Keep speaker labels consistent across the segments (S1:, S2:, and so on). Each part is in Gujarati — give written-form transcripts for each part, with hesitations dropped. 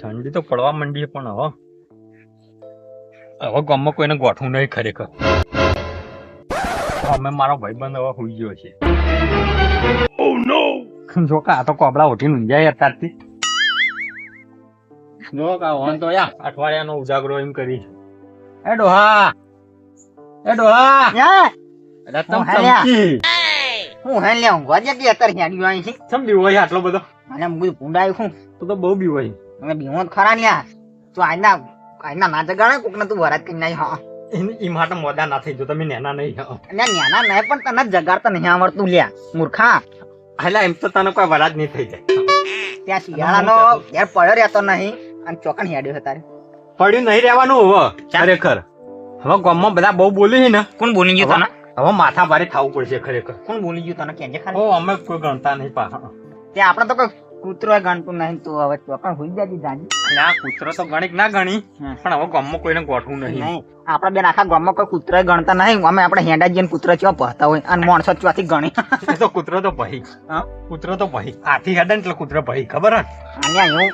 S1: ઠંડી તો પડવા માંડી પણ હવે ગામમાં કોઈને ગોઠવું નહીં ખરેખર. અમે મારો ભાઈબંધ હવે હુઈ ગયો છે. જો કે આ તો કોબળા ઉઠીને ઊંઝાય અત્યારથી. જો કે વાન તો યા અઠવાડિયાનો ઉજાગરો એમ કરી. એ ડોહા અરે તમ ચમકી
S2: હું હે લે ઊંઘવા જે કે અત્યારે હેડ્યું અહીં છે
S1: ચમ બીવાય આટલો બધો?
S2: અને મુઈ ભૂંડાયું હું
S1: તું તો બહુ બીવાય.
S2: અમે બીવો જ ખરા લ્યા તો આના ના જગાડે કોક ને તું વરાત કરી નાઈ હા
S1: ઈ માટે મોડા ના થઈ જો તમે નેના નહીં.
S2: અને ન્યાના નહીં પણ તને જગાડતા નહીં આવડતું લ્યા મૂર્ખા.
S1: એટલે એમ તો તને કોઈ વરાજ નહીં થઈ જાય.
S2: ત્યાં શિયાળાનો યાર પડ્યો રહેતો નહીં અને ચોકન હેડ્યો હતા
S1: પડ્યું નહીં રહેવાનું હવે ખરેખર. હવે ગામમાં બધા બહુ બોલી છે ને.
S2: કોણ બોલી ગયું તને?
S1: હવે માથા ભારે થવું પડશે ખરેખર.
S2: કોણ બોલી ગયું તને કેજે ખરા?
S1: ઓ અમે કોઈ ગણતા નહીં પા.
S2: ત્યાં આપણે તો કોઈ કૂતરો ગણતું નહીં તું હવે ચોકન હોઈ જતી જાજી.
S1: આ કૂતરો તો ગણિત ના ગણી પણ હવે ગામમાં કોઈને ગોઠવું નહીં.
S2: નહીં આપડે બેન આખા ગામમાં કોઈ કૂતરો ગણતા નહીં. અમે આપણે હેડા જઈને કૂતરો ચો પહતા હોય અને માણસો ચોથી ગણી.
S1: એ તો કૂતરો તો ભાઈ કૂતરો તો ભાઈ હાથી હેડે એટલે કૂતરો ભાઈ ખબર હે.
S2: અને હું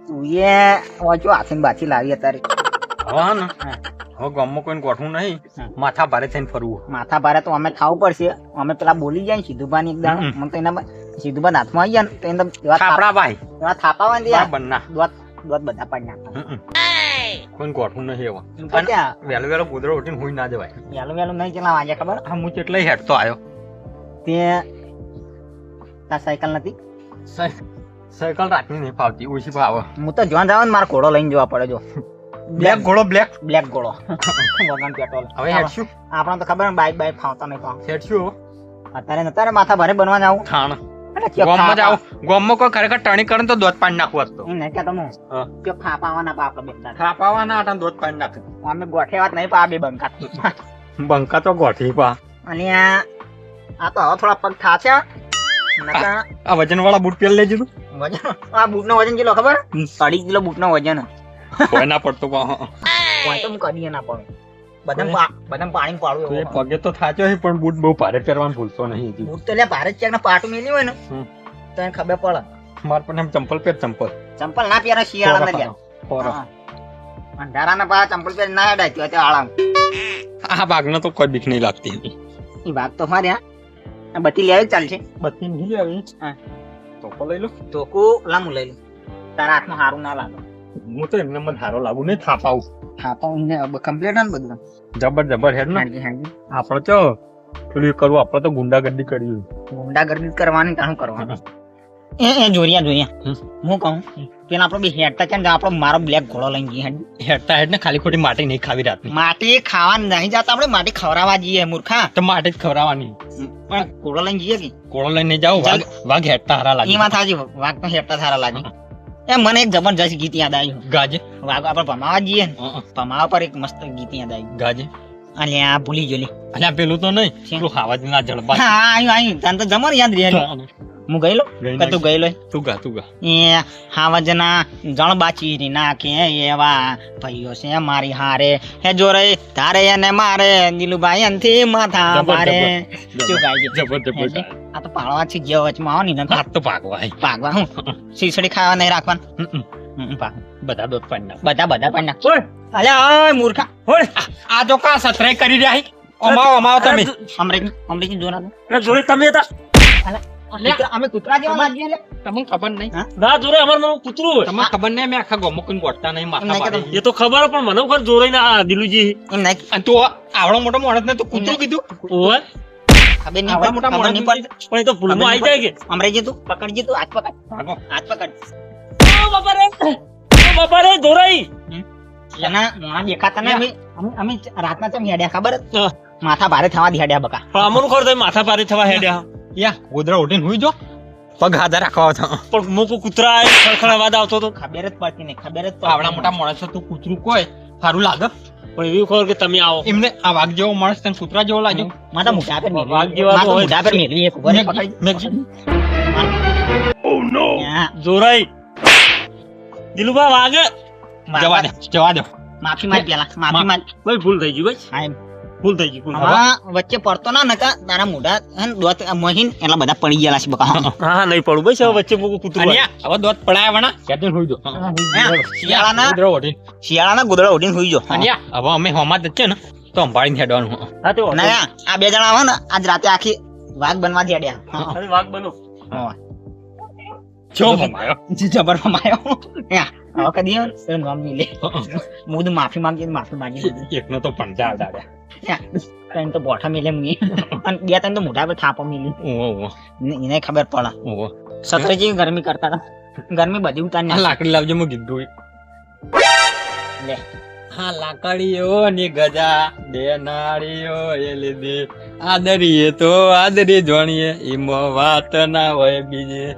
S2: તું એ ઓછો હાથી બાછી લાવી અત્યારે
S1: હવે ને હવે ગામમાં કોઈને ગોઠવું નહીં. માથા ભારે થઈને ફરવું.
S2: માથા ભારે તો અમે ખાવું પડશે. અમે પેલા બોલી જાય સીધુબા ની એકદમ મને તો એના સીધુબા હાથમાં આવી ગયા ને તો એમ
S1: થાપડા ભાઈ
S2: થાપાવા દે
S1: બન્ના
S2: દોત બધા પાડી નાખવા.
S1: કોઈને ગોઠવું નહીં હવે. વહેલો વહેલો કૂતરો ઉઠીને હુઈ ના જવાય.
S2: વહેલું વહેલું નહીં ચલા વાગે ખબર?
S1: હા હું એટલે હેડતો આવ્યો.
S2: તે તાર સાયકલ નથી?
S1: સાયકલ રાખવી નહીં ફાવતી ઓછી ભાવે.
S2: હું તો જોન જાવ ને મારો ઘોડો લઈને જવા પડે. જો
S1: બ્લેક ઘોડો બ્લેક
S2: ઘોડો વગન પેટ્રોલ.
S1: હવે હેડશું
S2: આપણને તો ખબર ને બાઈક ફાવતા નહીં ફાવ.
S1: હેડશું
S2: અત્યારે માથા ભારે બનવા જાવ
S1: થાણ ગામમાં જાવ. ગામમાં કોઈ ખરેખર ટણી કરે તો દોત પાણી નાખવું હતો.
S2: નહીં કે તમે કે ખાપાવાના બાપ બેટા
S1: ખાપાવાના આટા દોત પાણી નાખે.
S2: અમે ગોઠેવાત નહીં પા બે બંકા
S1: બંકા તો ગોઠી પા.
S2: અને આ તો હવે થોડા પગ થાશે.
S1: આ વજન વાળા બૂટ પહેરી લેજો.
S2: વજન આ બૂટ નો વજન કેટલો ખબર? 2.5 કિલો બૂટ નો વજન.
S1: કોઈ ના પડતો પા.
S2: કોઈ તો કદી ના પડે. બધા પાણી પાડું.
S1: એ પગે તો થાચો છે પણ બૂટ બહુ ભારે પહેરવાનું ભૂલતો નહીં.
S2: બૂટ તો લે ભારે ચેક ના પાટું મેલી હોય ને તો એને ખબર પડે.
S1: માર પણ એમ ચંપલ પહેર ચંપલ
S2: ના પહેરે શિયાળા ના અંધારા ના પા ચંપલ પહેર ના હેડાય તો આળામ.
S1: આ ભાગનો તો કોઈ બીક નહીં લાગતી.
S2: એ ભાગ તો મારે આ બત્તી લેવી ચાલશે.
S1: બત્તી નહીં લેવી. હા તો લઈ લો.
S2: ધોકું લામુ લઈ લો. તારા હાથમાં સારું ના લાગે.
S1: હું તો એમને મત હારો લાગુ નહીં થાપાવું.
S2: કમ્પ્લીટ ને બધું
S1: જબર હેડ ને. આપડે તો પેલું કરવું આપડે તો ગુંડાગર્દી કરી.
S2: ગુંડાગર્દી કરવાની કામ કરવાનું. એ જોરિયા હું કહું પેલા આપડે બી હેડતા છે ને આપડો મારો બ્લેક ઘોડો લઈને જઈએ.
S1: હેડતા હેડ ને ખાલી ખોટી માટી નહીં ખાવી રાતની.
S2: માટી ખાવાની નહીં જતા આપડે માટી ખવડાવવા જઈએ મૂર્ખા.
S1: તો માટી જ ખવડાવવાની
S2: પણ ઘોડો લઈને જઈએ કે
S1: ઘોડો લઈને જાવ. વાઘ હેડતા હારા લાગે.
S2: એમાં થાજી વાઘ તો હેડતા સારા લાગે. એ મને એક જબરજસ્ત ગીત યાદ આવ્યું.
S1: ગાજે
S2: વાઘ આપડે ભમાવા જઈએ ને ભમાવા પર એક મસ્ત ગીત યાદ આવ્યું.
S1: ગાજે
S2: અને આ ભૂલી ગયેલી.
S1: અલ્યા પેલું તો નહીં પેલું ખાવા જ ના જળબા.
S2: હા આયું તને તો જમર યાદ રહે. હું ગયેલો કે તું ગયેલો?
S1: તું ગા
S2: એ હાવજના જળ બાચી નાખે એવા ભાઈઓ છે મારી હારે હે જોરે તારે અને મારે દિલુભાઈ અંથી માથા ભારે. શું ગાય
S1: જબરજસ્ત.
S2: આ તો પાળવા છે જે વચમાં આવો ને
S1: હાથ તો ભાગવા
S2: હું શીસડી ખાવા નહીં રાખવાનું.
S1: બધા દોત પાડી નાખ.
S2: બધા પાડી નાખ. અલ્યા મૂર્ખા
S1: આ તો કા સતરાઈ કરી રહ્યા. અમાવો તમે
S2: અમરેજી જોના
S1: જોડે તમે હતા.
S2: અમે કૂતરા જેવા લાગીએ લે.
S1: તમને ખબર નહીં?
S3: ના જોરે અમારું કૂતરું હોય.
S1: તમને ખબર નહીં? મેં આખા ગોમો કોઈ ગોઠતા નહીં માથા પાડે.
S3: એ તો ખબર પણ મને ખબર જોરે ના દિલુજી.
S2: નહીં
S1: અને તું આવડો મોટો માણસ ને તો કૂતરું કીધું.
S3: ઓય
S2: ખબર નહીં પડે.
S3: પણ એ તો ભૂલમાં આવી જાય કે.
S2: અમરેજી તું પકડજી. તું હાથ પકડ.
S1: ભાગો
S2: હાથ પકડ.
S3: ઓ બાપા રે જોરાઈ.
S2: એના મોણા દેખાતા ને અમે રાતના ચમ હેડ્યા ખબર? માથા ભારે થવા હેડ્યા બકા.
S3: પણ અમનું ખબર થાય માથા પારે થવા હેડ્યા.
S1: યા ગોદરા ઉઠીને હુઈ જો. પગ હાથે રાખવા હતો.
S3: પણ મોકો કૂતરા ખળખળ અવાજ આવતો તો.
S2: ખબર જ પડતી નહીં. ખબર જ
S1: આવડા મોટા માણસો તું કૂતરું કોઈ સારું લાગે.
S3: પણ એવી ખબર કે તમે આવો.
S1: એમને આ વાઘ જેવો માણસ તને કૂતરા જેવો લાગ્યો.
S2: માથા મોઢા પર
S3: વાઘ જેવા હોય.
S2: મોઢા પર મેલી એક ઉભો
S3: જોરાઈ દિલુભા વાગે.
S1: જવા દે
S2: માફી માંગ પેલા માફી માંગ.
S3: ભાઈ ભૂલ થઈ ગઈ ભાઈ. ભૂલ થઈ ગઈ ભૂલ.
S2: હા વચ્ચે પડતો ના નકા તારા મોઢા હે ને દોત મહીન એટલા બધા પડી ગયેલા છે બકા
S3: હા નહીં પડું બસ હવે વચ્ચે મૂકું કૂતરું
S1: અને હવે દોત પડાયા વણા ક્યાં હોઈ જો
S2: શિયાળાના ગોદડા ઓઢીને હોઈ જો
S1: અને હવે અમે હોમાં જ છે ને તો અંબાડીને હેડવાનું
S3: હા તો
S2: ના આ બે જણા આવે ને આજ રાતે આખી વાઘ બનવા હેડ્યા
S3: અરે વાઘ બનો
S1: જો મમાયો
S2: જબર માયો હવે કદી આવે નામ નહીં લે હું તો માફી માંગી
S1: એકનો તો પંજા દાડ્યા
S2: તને તો બોઠા મિલે મુઈ અને બે તને તો મોઢા પર થાપો મિલી
S1: ઓહો
S2: એને ખબર પડે
S1: ઓહો
S2: સત્રજી ગરમી કરતા હતા ગરમી બધી ઉતાર
S1: લાકડી લાવજો હું કીધું
S2: લે
S1: હા લાકડીઓ ને ગજા બે નાળીઓ એ લીધી આદરીએ તો આદરી જોણીએ એમાં વાત ના હોય બીજે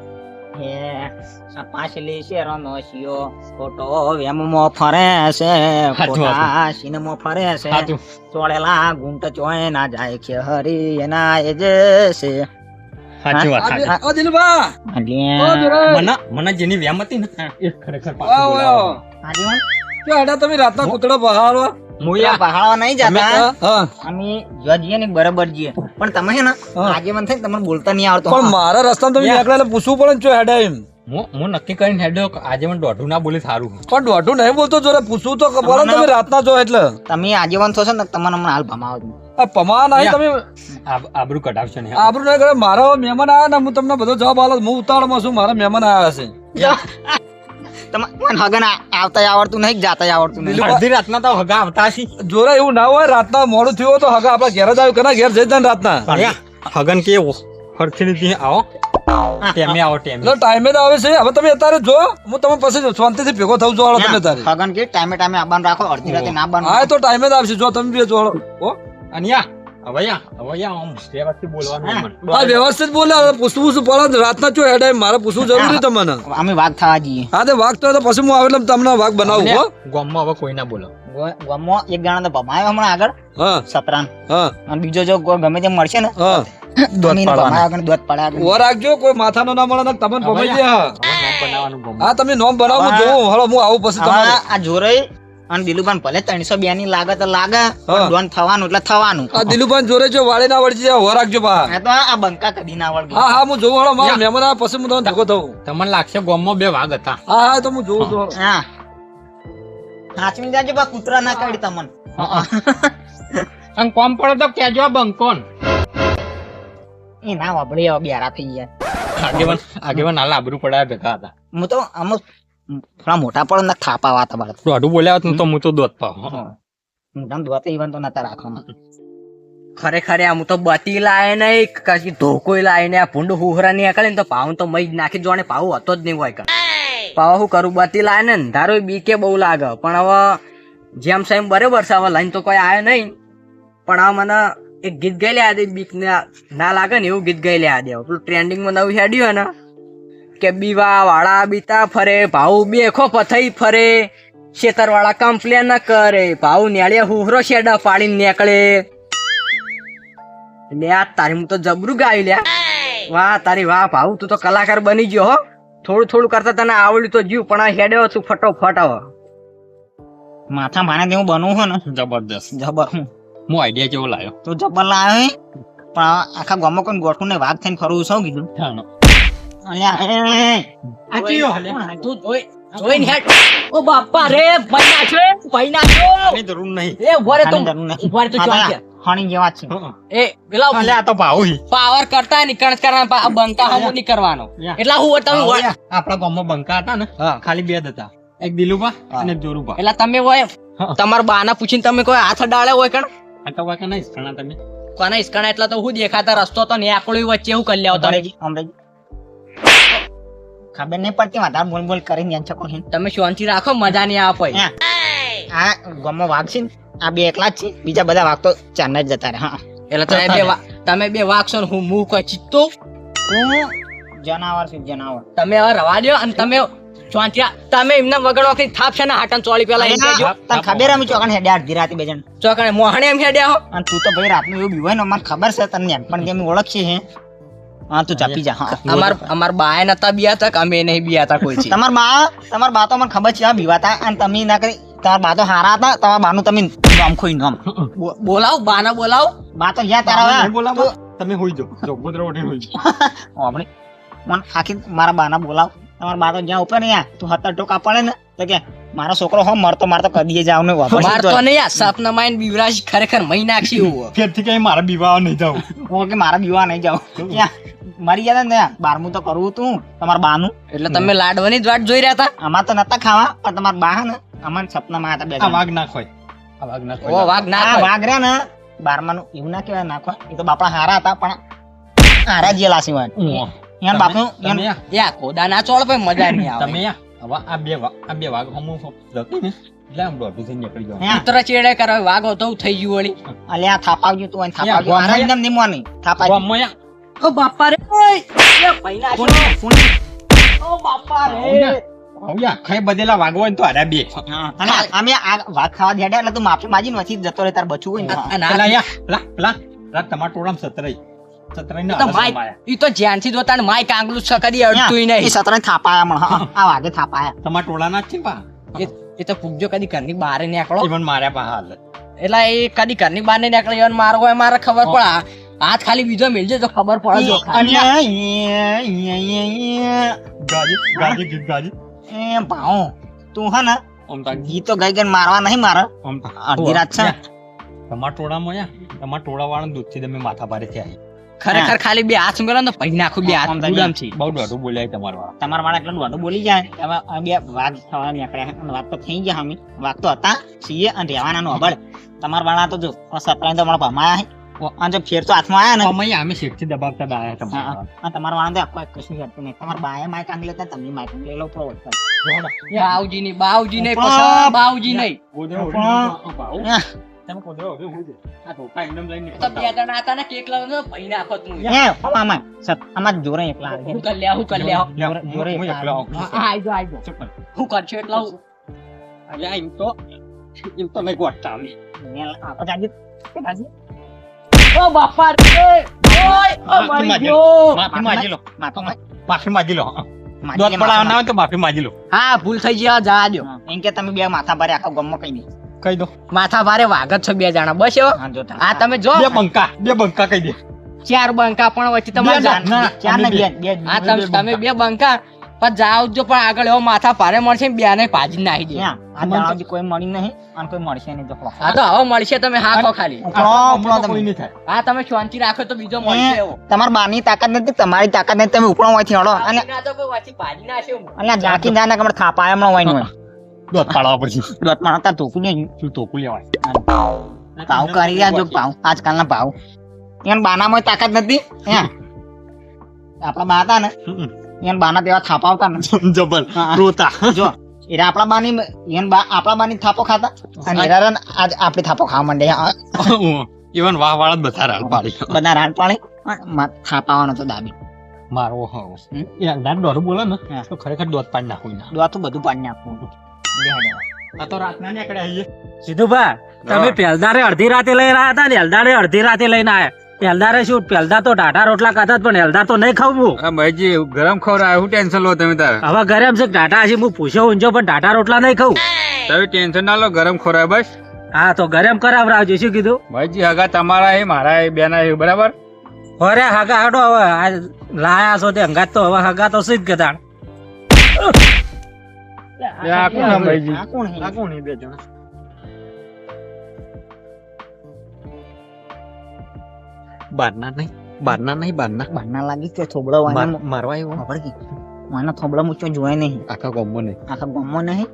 S2: હે આ પાછલી શેરનો શિયો ખોટો વેમમો ફરે છે ખોટા સિનેમો ફરે છે
S1: સાચું
S2: ચોળેલા ગુંટ ચોય ના જાય કે હરી એના એ જ છે
S1: સાચી વાત સાચી.
S4: ઓ દિલુભા
S1: મને જેની વ્યામ હતી ને એ ખરેખર
S2: હાજી
S4: કે હેડા તમે રાતના કૂતરો બહારવા
S2: મુયા પહાડવા નહીં જતા
S4: હા
S2: અમે જો જઈએ ને બરાબર જઈએ પણ તમે હે ને આજે મન થાય તમને બોલતા નહીં આવડતું
S4: પણ મારા રસ્તામાં તમે નીકળ્યા એટલે પૂછવું પડે ને ચો હેડા એમ
S1: હું નક્કી કરીને હેડ્યો કે આજે મને દોઢું ના બોલે સારું
S4: પણ દોઢું નહીં બોલતો જોરે પૂછવું તો પડે ને તમે રાતના જો એટલે
S2: તમે આજીવન થશો ને તમને હમણાં હાલ ભમાવો છું
S4: આ પમા નહીં તમે
S1: આબરૂ કઢાવશે ને
S4: આબરૂ નહીં કરે મારા મહેમાન આવ્યા ને હું તમને બધો જવાબ આલો હું ઉતાવળમાં છું મારા મહેમાન આવ્યા છે
S2: તમને હગન આવતા આવડતું નહીં જાતા આવડતું નહીં
S1: અડધી રાતના તો હગા આવતા હશે
S4: જોરે એવું ના હોય રાતના મોડું થયું હોય તો હગા આપડા ઘેર જ આવ્યું કના ઘેર જઈ જાય રાતના
S1: હગન કેવો ફરખી રીતે આવો ટેમે આવો ટેમે
S4: એટલે ટાઈમે જ આવે છે હવે તમે અત્યારે જો હું તમે પછી શાંતિથી ભેગો થવું જો તમે તારે
S2: હગન કે ટાઈમે ટાઈમે આવવાનું રાખો અડધી રાતે ના આવવાનું
S4: હા તો ટાઈમે જ આવશે જો તમે બે જો હો
S1: અનિયા હવે આમ વ્યવસ્થિત બોલવાનું હોય મને.
S4: હા વ્યવસ્થિત બોલે હવે પૂછવું શું પડે રાતના ચો હેડે મારે પૂછવું જરૂરી તમને
S2: અમે વાઘ થવા જઈએ
S4: હા તે વાઘ તો પછી હું આવે એટલે તમને વાઘ બનાવું હો
S1: ગામમાં હવે કોઈ ના બોલો
S2: ગામમાં એક જણા તો ભમાયો હમણાં આગળ
S4: હા
S2: સતરાન
S4: હા
S2: અને બીજો જો કોઈ ગમે તેમ મળશે ને
S4: હા
S2: અમે એને ભમાયો આગળ દોત પડ્યા આગળ.
S4: ઓ રાખજો કોઈ માથાનો ના મળે ને તમને ભમાઈ દે હા
S1: નામ બનાવવાનું ગામમાં.
S4: હા તમે નોમ બનાવો હું જોઉં હળો હું આવું પછી તમારે
S2: હા, આ જોરઈ અને દિલુભાન ભલે 302 ની લાગે તો લાગે
S4: હા.
S2: ડોન થવાનું એટલે થવાનું
S4: આ દિલુભાઈ જોરે જો વાળે ના વળજી હો રાખજો બા
S2: આ તો આ બંકા કદી ના વળગે
S4: હા હા હું જોઉં હળો મારા મહેમાન આવે પછી હું તમને ધક્કો થઉં
S1: તમને લાગશે ગામમાં બે વાઘ હતા
S4: હા હા તો હું જોઉં છું
S2: હા હાચવી જાજો બા કૂતરા ના કાઢી તમને
S1: અને કોમ પડે તો કેજો બંકોન
S2: એ ના વાપરી હવે બેરા થઈ ગયા
S1: આગેવાન હાલ આબરૂ પડાયા ભેગા હતા
S2: હું તો અમુક થોડા મોટા પણ ના થાપાવા હતા બાળક
S1: દોઢું બોલ્યા હોત ને તો હું તો દોત પાવ
S2: મોટા દોત ઈવન તો નતા રાખવામાં
S5: ખરેખર આમ તો બતી લાય નહીં કશી ધોકોય લાય ને આ ભૂંડ હુહરા નીકળે ને તો પાઉં તો મઈ જ નાખી જોણે પાઉં હતો જ નહીં હોય કા પાવ શું કરું બતી લાય ને ધારો બીકે બહુ લાગે પણ હવે જેમ સેમ બરાબર છે હવે લાઈન તો કોઈ આવ્યો નહીં પણ આ મને એક ગીત ગાઈ લે દે બીક ના લાગે ને એવું ગીત ગાઈ લે દે પેલું ટ્રેન્ડિંગમાં નવું હેડ્યું ને કે બીવા વાળા બીતા ફરે ભાવ બેખો પથઈ ફરે શેતર વાળા કમ્પ્લેન ન કરે ભાવ નેળે હુહરો શેડા પાડીને નીકળે લે આ તારી હું તો જબરું ગાયું લ્યા વાહ તારી વાહ ભાવ તું તો કલાકાર બની ગયો હો થોડું થોડું કરતા તને આવડ્યું તો જીવ પણ આ હેડ્યો તું ફટોફટ હવે
S2: માથા ભાને તેવું બનવું હોય ને
S1: જબરદસ્ત
S2: જબર હું
S1: હું આઈડિયા કેવો લાયો
S2: તો જબર લાવ્યો હે પણ આખા ગામમાં કોઈ ગોઠવું ને વાઘ થઈને ફરવું શું કીધું અલ્યા
S5: તું જોઈને હેડ ઓ બાપા રે ભાઈ નાખ્યો
S1: જરૂર નહીં
S5: એ ઉભા રે તો
S2: જરૂર નહીં.
S5: ઉભા રે તો ચાલ કે
S2: હણી જેવા જ છે
S5: એ પેલા
S1: અલ્યા આ તો ભાવ
S5: પાવર કરતા નીકળ કરવાનો બંકા હમો નહીં કરવાનો એટલે હું તમે
S1: આપણા ગામમાં બંકા હતા ને ખાલી બે જ હતા એક દિલુભા અને એક જોરુભા
S5: એટલે તમે હોય તમારા બાના પૂછીને તમે કોઈ હાથ ડાળે હોય કણ
S1: આ તો વાંકા નહીં ઘણા તમે
S5: કોના ઈસકણા એટલે તો હું દેખાતા રસ્તો તો ને આકડી વચ્ચે હું કરી લેવો તમે
S2: અંગ્રેજી અંગ્રેજી ખબર નહીં પડતી વધારે બોલ બોલ કરીને યાદ છકો છે
S5: તમે શાંતિ રાખો મજા નહીં આવે પછી.
S2: આ ગામમાં વાઘ છે ને આ બે એકલા જ છે બીજા બધા વાઘ તો ચારના જ જતા રહે હા
S5: એટલે તમે બે વાગશો ને હું મું કોઈ ચીતો
S2: હું જનાવર છું જનાવર
S5: તમે હવે રવા દો અને તમે શાંતિ તમે એમને વગડવાથી થાપ છે ને હાટન ચોળી પેલા એમ કહેજો
S2: તને ખબર અમે ચોકણ હેડ્યા અડધી રાતે બે જણ
S5: ચોકણે મોહણે એમ હેડ્યા હો
S2: અને તું તો ભાઈ રાતનું એવું બીવાય ને અમારે ખબર છે તને પણ કે અમે ઓળખીએ હે હા તું ચાપી જા હા
S5: અમાર બાય નતા બિયા તક અમે નહીં બિયા તા કોઈ છે
S2: તમાર બા તો મને ખબર છે હા બીવાતા અને તમે ના કરી તમારા બા તો હારા હતા, તમારા બાનું તમે નામ ખોઈ નામ.
S5: બોલાવ બાના બોલાવ.
S2: બા તો જ્યાં તારા
S1: નહીં બોલાવો, તમે હોઈ જાઓ. જો ગોદરા ઓઢીને હોઈ જાઓ.
S2: આપણે મને આખી મારા બાના બોલાવ. તમારા બા તો જ્યાં ઉપર ને યાર તું હતર ટોકા પડે ને તો કે મારો છોકરો હો મરતો કદીએ જાવ ને
S5: મારતો નહીં આ સપના માઈન બીવરાજ ખરેખર મહી નાખી એવું.
S1: ફેરથી કઈ મારા વિવાહ નહીં જાવ.
S2: કે મારા બીવા નહીં જાવ. ક્યાં મરી ગયા ને 12મું તો કરવું તું તમારા બાનું.
S5: એટલે તમે લાડવાની જ વાટ જોઈ રહ્યા હતા.
S2: આમાં તો નતા ખાવા પણ તમારા બા ને અમારા સપનામાં હતા બે
S1: આ વાઘ નાખોય, આ વાઘ નાખોય.
S5: ઓ વાઘ ના
S2: આ
S5: ખાય.
S2: વાઘ રહ્યા ને 12માનું એવું ના કહેવાય નાખવા. એ તો બાપડા હારા હતા પણ હારા જેલા સિવાય યાર બાપનું
S1: તમે
S5: યા કોદા ના ચોળ પણ મજા નહીં આવે.
S1: તમે હવે આ બે વાઘ હમું જતી ને એટલે આમ દોઢું થઈને નીકળી જાવ.
S5: પુત્ર ચેડે કરે વાઘ હતો થઈ ગયું વળી.
S2: અલ્યા થાપાવજો તું અને થાપાવજો.
S1: યા,
S2: હારા એકદમ નિમવાની થાપાવજો.
S1: ગામમાં
S5: ઓ બાપા રે ઓય એ ભાઈ ના ઓ બાપા રે.
S1: યા ખાઈ બધેલા વાઘ હોય ને તો હારા બે.
S2: અને અમે આ વાઘ ખાવા દેડે એટલે તું માફી માજીને વચ્ચે જતો રહે તાર બચવું હોય ને.
S5: અને
S1: પેલા યા પેલા તમારા ટોળામાં સતરાઈ ને
S5: તો માય ઈ તો જ્યાંથી જોતા ને માય કાંગલું સકડી અડતું
S2: એ
S5: નહીં.
S2: સતરાને થાપાયા મને. હા, આ વાઘે થાપાયા.
S1: તમારા ટોળાના જ છે પા.
S5: એ તો પૂગજો કદી ઘરની બહાર નીકળો.
S1: ઈવન માર્યા પા હાલ.
S5: એટલે એ કદી ઘરની બહાર નહીં નીકળે એનો મારો હોય મારે ખબર પડે. હાથ ખાલી બીજો મિલજે તો ખબર પડે. જો
S1: ગાજી
S2: એ ભાઉ તું હે ને
S1: ઓમ તા
S2: ગીતો ગાઈ ગાઈને મારવા નહીં મારે.
S1: ઓમ તા
S2: અડધી રાત છે.
S1: તમારા ટોળામાં તમારા ટોળા વાળા દૂધથી તમે માથા ભારે થયા.
S5: ખરેખર ખાલી બે હાથ મેળો ને પછી નાખું બે હાથ
S2: આમ થાય.
S5: ઉડામથી.
S1: બહુ દોઢું બોલ્યા તમારા વાળા.
S2: તમારા વાળા એટલું દોડું બોલી જાય હવે આ બે વાઘ થવા નીકળ્યા અને વાત તો થઈ ગયા અમે વાઘ તો હતા છીએ અને રહેવાના નો અબળ. તમારા વાળા તો જો સતરાઈ તો મારા ભમાયા હે. અને જો ફેર તો હાથમાં આયા ને
S1: અમે અમે શેઠથી દબાવતા ડાયા તમારા વાળા.
S2: અને તમારા વાળા તો આખું કશું કરતું નહીં. તમારા બાએ માઇક આંગી લેતા તમે માઇક લઈ લો થોડો
S5: બાઉજી નહીં બાઉજી નહીં પછી બાઉજી નહીં.
S1: તમે કોદરો હવે હું છે આ ધોકા એકદમ લઈને
S5: તો બે જણા હતા ને કેક લાવ્યો ને ભાઈ નાખો તું.
S2: આમાં આમાં જોરે એકલા આવે.
S5: હું કર લે હું કર લે.
S2: જોરે
S1: હું
S2: એકલા
S1: એકલો
S2: આવે.
S1: આવું.
S5: આઈ જો આઈ જો. હું કરશું એટલે હું.
S1: અલ્યા એમ તો નહીં ગોઠતા અમે.
S5: ઓ બાપા રે ઓય ઓ મરી ગયો.
S1: માફી માગી લો.
S2: માથું
S1: માફી માગી લો.
S2: માજી
S1: દોત
S2: લે
S1: પડાવવા ના હોય તો માફી માગી લો.
S5: હા ભૂલ થઈ ગઈ જા દો.
S2: એમ કે તમે બે માથા ભારે આખા ગામમાં કહી દે.
S1: કહી દો.
S5: માથા ભારે વાઘ જ છો બે જણા બસ એવો.
S2: હા, જો તમે.
S5: આ તમે જો
S1: બે બંકા કહી દે.
S5: ચાર બંકા પણ વચ્ચે તમારે
S1: બે ના, ના.
S2: ચાર ને
S1: અમે
S2: બે
S5: આ તમે બે બંકા પણ જાવ જો પણ આગળ એવો માથા ભારે મળશે ને બે ને ભાજી નાખી દે.
S2: આ દાડાજી કોઈ મળી નહીં અને કોઈ મળશે નહીં તો
S5: હા તો હવે મળશે તમે હા કહો ખાલી.
S2: ઉપડો
S1: કોઈ
S2: તમે.
S1: નહીં થાય.
S5: હા તમે શાંતિ રાખો તો બીજો મળશે એવો.
S2: તમારા બાની તાકાત નથી તમારી તાકાત નથી તમે ઉપડો હોયથી હળો અને
S5: ના તો કોઈ વચ્ચે ભાજી નાખશે હું.
S2: અલ્યા જાકી જાને કમર થાપા એમનો હોય ને
S1: દોત પાડવા પડશે.
S2: દોત માં હતા તો કુને
S1: શું તોકું લેવાય.
S2: ભાવ કરી રહ્યા જો ભાવ આજકાલના ભાવ એને બાનામાં તાકાત નથી હે આપણા બા હતા ને એને બાના તેવા થાપા આવતા ને
S1: જબર
S2: હા.
S1: રોતા.
S2: જો એરા આપણા બાની એને બા આપણા બાની થાપો ખાતા અને એરા આજ આપણી થાપો ખાવા માંડે
S1: ઇવન વાહ વાળા જ બધા રાડ પાડી.
S2: બધા રાણ પાણી થાપાવાનો તો દાબી
S1: મારો હા યાર દાદ દોરું બોલે ને
S2: હા.
S1: તો ખરેખર દોત પાડી નાખું ના.
S2: દોતું બધું પાણી નાખવું
S1: આ તો રાતના નીકળે આઈએ.
S3: સીધુભા તમે પહેલદારે અડધી રાતે લઈ રહ્યા હતા ને એલદારે અડધી રાતે લઈને આયા. પહેલદારે શું પહેલદાર તો ટાટા રોટલા ખાતા જ પણ એલદાર તો નહીં ખાવું.
S1: હા ભાઈજી ગરમ ખવડાવે હું ટેન્શન લો તમે તારે.
S3: હવે ઘરે એમ છે કે ટાટા હશે હું પૂછ્યો ઊંઝો પણ ટાટા રોટલા નહીં ખાવું.
S1: તમે ટેન્શન ના લો ગરમ ખવડાવે બસ.
S3: હા તો ઘરે એમ કરાવરાવજો શું કીધું.
S1: ભાઈજી હગા તમારા એ મારા એ બેના એ બરાબર.
S3: અરે હગા હાડો હવે આ લાયા છો તે હંગાત તો હવે હગા તો સીધ ગધાડ.
S1: આ કોણ છે ભાઈજી?
S2: આ કોણ હે?
S1: આ કોણ એ બે જણા? બારના નહીં.
S2: બહારના લાગી કે થોબડો વાયના
S1: મારવા આવ્યો
S2: ખબર કે વાયના થોબડા મુચ્ચો જોવાય નહીં
S1: આખા ગામમાં નહીં.
S2: આખા ગામમાં નહીં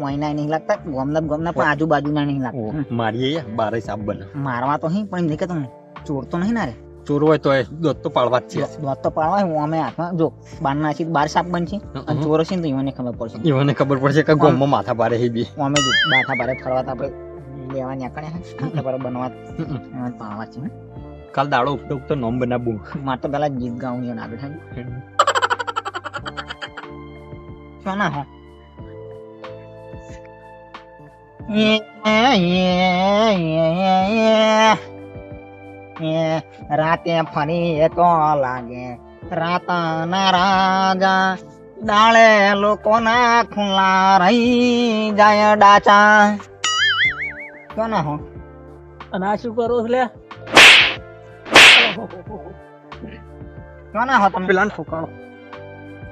S2: વાયના નહીં લાગતા ગામના પણ આજુબાજુના નહીં લાગતા
S1: મારીએ યાર બારે સાપ બને.
S2: મારવા તો નહીં પણ એમ નહીં કે તમે ચોર તો નહીં ના રે
S1: ચોર હોય તો દોત તો પાડવા જ છે.
S2: દોત તો પાડવા હું અમે હાથમાં જો બાર નાખી બાર સાપ બનશે અને ચોર હશે ને તો એને ખબર પડશે
S1: એમને ખબર પડશે કે ગામમાં માથા ભારે હે બી.
S2: અમે જો બાઠા બારે ફરવા તો આપણે લેવા નીકળ્યા હે બરાબર બનવા એમાં પાડવા છે
S1: કાલ દાડો ઉપટો નોમ બનાવું.
S2: મારે તો પેલા ગીત ગાવું એને આગળ થાય શું ના હો રાતે ફરી તો લાગે રાતના રાજા ડાળે લોકોના ખુલ્લા રહી જાય ડાચા ક્યાં ના હો
S3: અને આ શું કરો છો લે
S2: ક્યાં ના હો તમે
S1: પેલા ઠોકાણો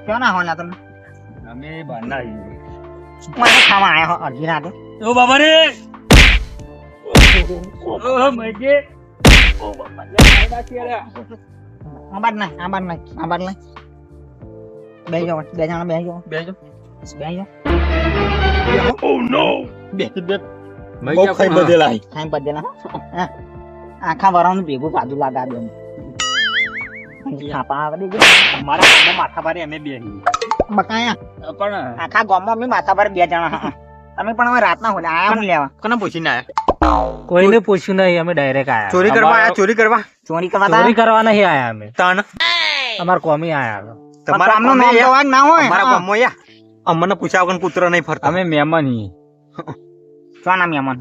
S2: ક્યાં ના હો લ્યા તમે
S1: અમે બાના
S2: મને ખાવા આયા હો અડધી રાતે
S3: ઓ બાબા રે ઓ મગે ઓ બાબા લે
S2: આબાદ નહીં બેહી જાઓ બે જણા બેહી જાઓ
S1: બેજો
S2: બેહી જાઓ
S1: બે મેં ખાઈ બધેલા
S2: ખાઈ બધેલા હા આખા વરાનું ભેગું પાદું લાગા દે ખાપા આવડી ગયું
S1: મારા ગામમાં માથા ભારે અમે બે
S2: બકાયા
S1: પણ
S2: આખા ગામમાં અમે માથા પર 2 જણા હા તમે પણ હવે રાતના હોલે આયા હું લેવા
S1: કોને પૂછીને આયા
S3: કોઈને પૂછ્યું નહીં અમે ડાયરેક્ટ આયા
S1: ચોરી કરવા આયા ચોરી કરવા
S2: ચોરી કરવા તા
S3: ચોરી કરવા નહીં આયા અમે
S1: તાણ
S3: અમાર કોમી આયા
S1: તમારા
S2: ગામનું નામ તો વાગ ના હોય
S1: અમારા ગામમાં યા અમને પૂછ્યા વગર કૂતરો નહીં ફરતા અમે મહેમાન હી
S2: ચોના મહેમાન